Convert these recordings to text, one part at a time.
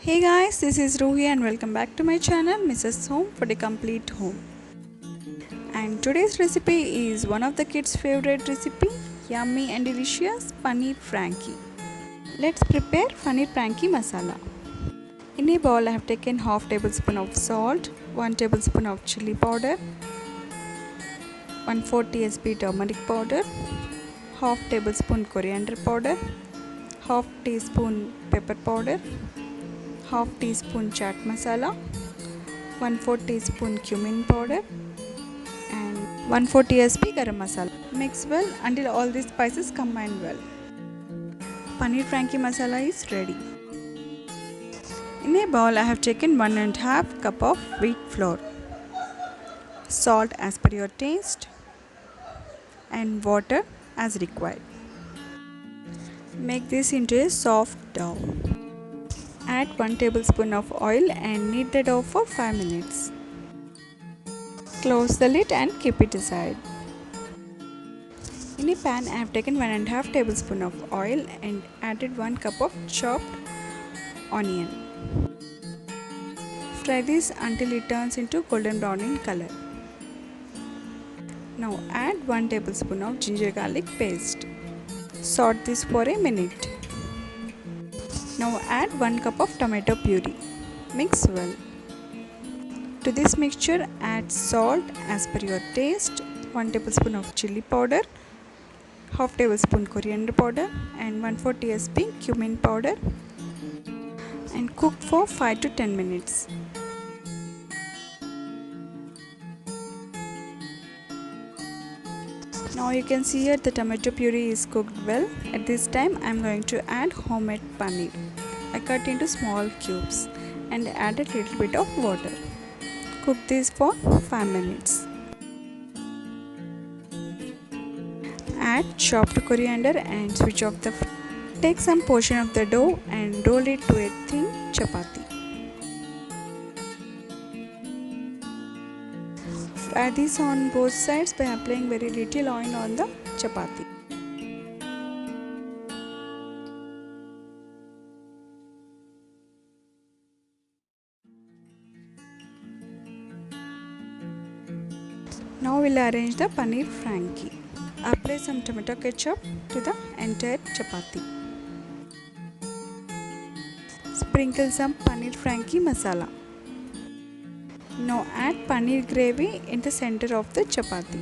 Hey guys, this is Ruhi and welcome back to my channel Mrs. Home for the Complete Home. And today's recipe is one of the kids' favorite recipe, yummy and delicious Paneer Frankie. Let's prepare Paneer Frankie masala. In a bowl I have taken half tablespoon of salt, 1 tablespoon of chili powder, 1/4 tsp turmeric powder, half tablespoon coriander powder, half teaspoon pepper powder, half teaspoon chaat masala, 1/4 teaspoon cumin powder and 1/4 tsp garam masala. Mix well until all these spices combine well. Paneer Frankie masala is ready. In a bowl I have taken 1½ cup of wheat flour, salt as per your taste and water as required. Make this into a soft dough. Add 1 tablespoon of oil and knead the dough for 5 minutes. Close the lid and keep it aside. In a pan I have taken 1½ tablespoon of oil and added 1 cup of chopped onion. Fry this until it turns into golden brown in color. Now add 1 tablespoon of ginger garlic paste. Saute this for a minute. Now add 1 cup of tomato puree. Mix well. To this mixture add salt as per your taste, 1 tablespoon of chili powder, half tablespoon coriander powder and 1/4 tsp cumin powder and cook for 5 to 10 minutes. Now you can see here the tomato puree is cooked well. At this time I am going to add homemade paneer. I cut into small cubes and add a little bit of water. Cook this for 5 minutes. Add chopped coriander and switch off the flame. Take some portion of the dough and roll it to a thin chapati. Fry this on both sides by applying very little oil on the chapati. Now we'll arrange the Paneer Frankie. Apply some tomato ketchup to the entire chapati. Sprinkle some Paneer Frankie masala. Now add paneer gravy in the center of the chapati.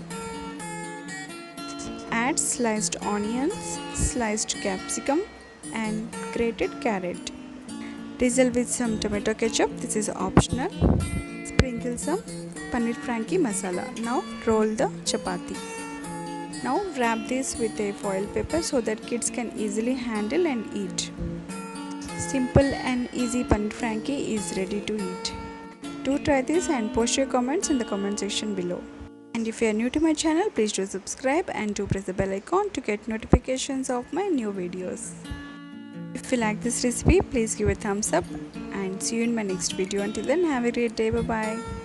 Add sliced onions, sliced capsicum and grated carrot. Drizzle with some tomato ketchup, this is optional. Sprinkle some Paneer Frankie masala. Now roll the chapati. Now wrap this with a foil paper so that kids can easily handle and eat. Simple and easy Paneer Frankie is ready to eat. Do try this and post your comments in the comment section below. And if you are new to my channel, please do subscribe and do press the bell icon to get notifications of my new videos. If you like this recipe, please give a thumbs up and see you in my next video. Until then, have a great day. Bye bye.